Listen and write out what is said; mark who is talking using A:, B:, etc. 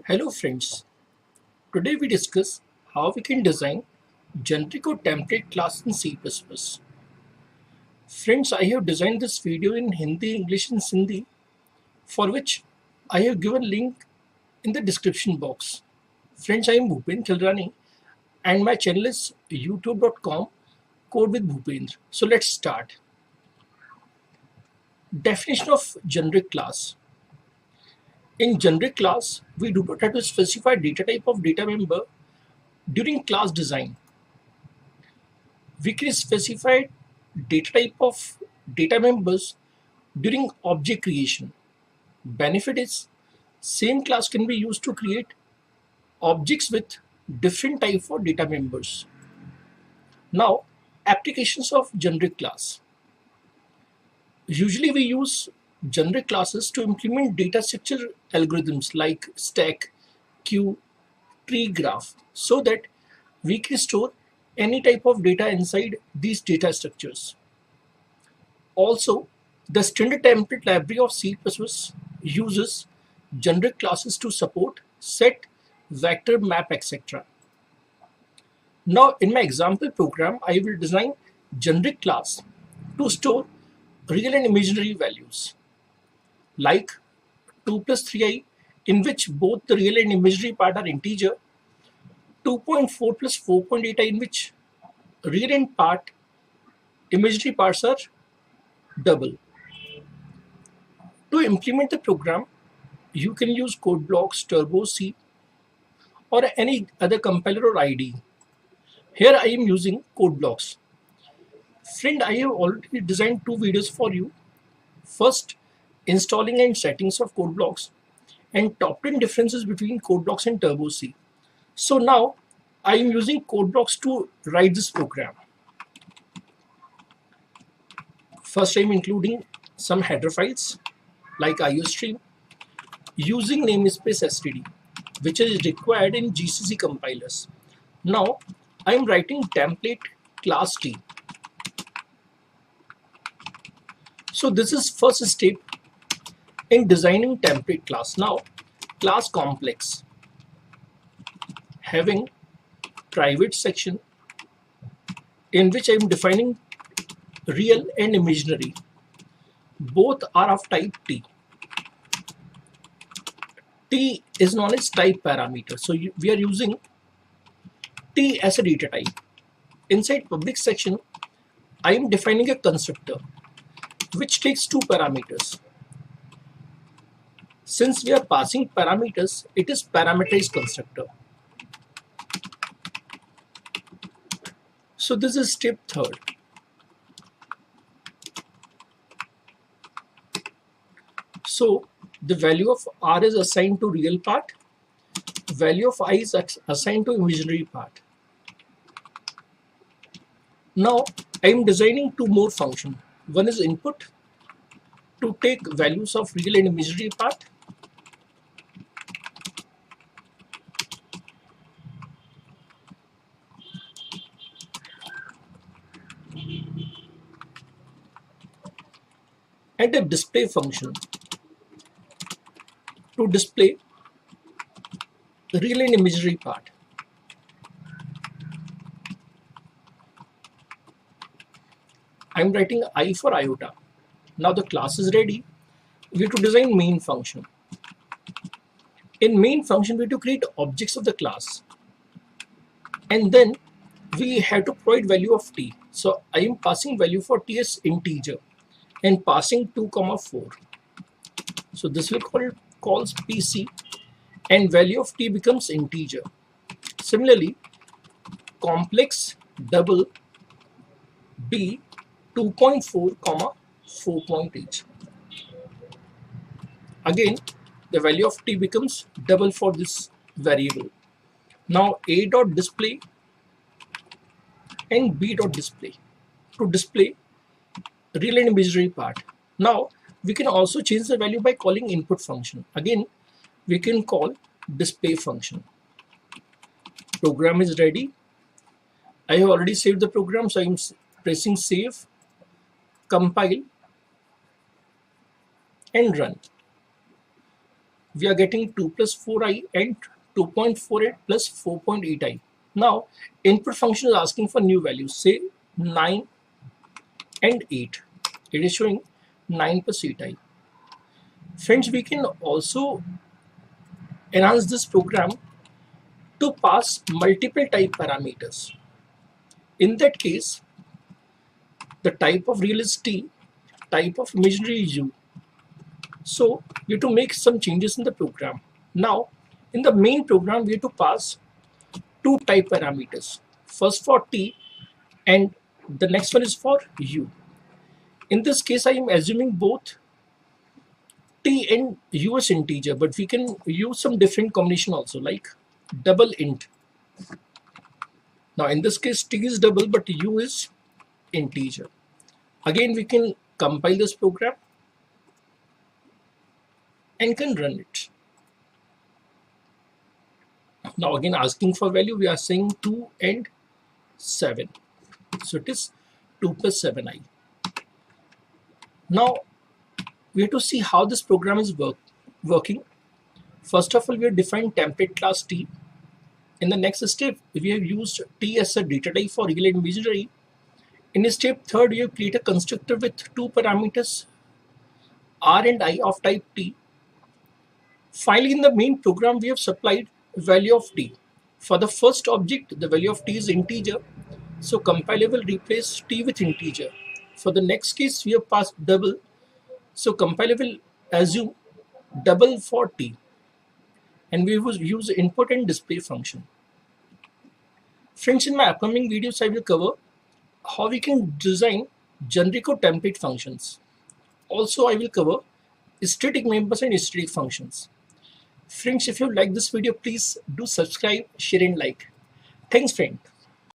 A: Hello friends, today we discuss how we can design generic or template class in C++. Friends, I have designed this video in Hindi, English and Sindhi, for which I have given link in the description box. Friends, I am Bhupendra Khilrani and my channel is youtube.com code with Bhupendra. So let's start. Definition of generic class. In generic class, we do not have to specify data type of data member during class design. We can specify data type of data members during object creation. Benefit is same class can be used to create objects with different type of data members. Now, applications of generic class. Usually we use generic classes to implement data structure algorithms like stack, queue, tree graph so that we can store any type of data inside these data structures. Also, the standard template library of C++ uses generic classes to support set, vector, map, etc. Now, in my example program, I will design generic class to store real and imaginary values like 2 plus 3i, in which both the real and imaginary part are integer, 2.4 plus 4.8i, in which real and imaginary parts are double. To implement the program, you can use code blocks, Turbo C, or any other compiler or IDE. Here I am using code blocks. Friend, I have already designed two videos for you. First, installing and settings of code blocks, and top 10 differences between code blocks and Turbo C. So now I am using code blocks to write this program. First, I am including some header files like iostream using namespace std, which is required in GCC compilers. Now I am writing template class T. So this is first step in designing template class. Now, class complex, having private section in which I am defining real and imaginary. Both are of type T. T is known as type parameter. So we are using T as a data type. Inside public section, I am defining a constructor which takes two parameters. Since we are passing parameters, it is parameterized constructor. So this is step third. So the value of R is assigned to real part, value of I is assigned to imaginary part. Now I am designing two more functions. One is input to take values of real and imaginary part. And a display function to display the real and imaginary part. I am writing I for iota. Now the class is ready. We have to design main function. In main function, we have to create objects of the class. And then we have to provide value of t. So I am passing value for t as integer and passing 2, 4. So this will calls PC and value of t becomes integer. Similarly, complex double b 2.4, 4.8. Again, the value of t becomes double for this variable. Now a dot display and b dot display to display real and imaginary part. Now we can also change the value by calling input function. Again, we can call display function. Program is ready. I have already saved the program, so I am pressing save, compile and run. we are getting 2 plus 4i and 2.48 plus 4.8i. Now, input function is asking for new values, say 9 and 8. It is showing 9 plus 8i. Friends, we can also enhance this program to pass multiple type parameters. In that case, the type of real is T, type of imaginary is U. So we have to make some changes in the program. Now, in the main program, we have to pass two type parameters. First for T and the next one is for U. In this case, I am assuming both T and U as integer, but we can use some different combination also, like double int. Now in this case, T is double, but U is integer. Again, we can compile this program and can run it. Now again, asking for value, we are saying 2 and 7. So it is 2 plus 7i. Now we have to see how this program is working. First of all, we have defined template class T. In the next step, we have used T as a data type for real and imaginary. In step 3rd, we have created a constructor with two parameters R and I of type T. Finally, in the main program, we have supplied value of T. For the first object, the value of T is integer. So compiler will replace T with integer. For the next case, we have passed double. So compiler will assume double for T. And we will use input and display function. Friends, in my upcoming videos, I will cover how we can design generic or template functions. Also, I will cover static members and static functions. Friends, if you like this video, please do subscribe, share and like. Thanks, friend.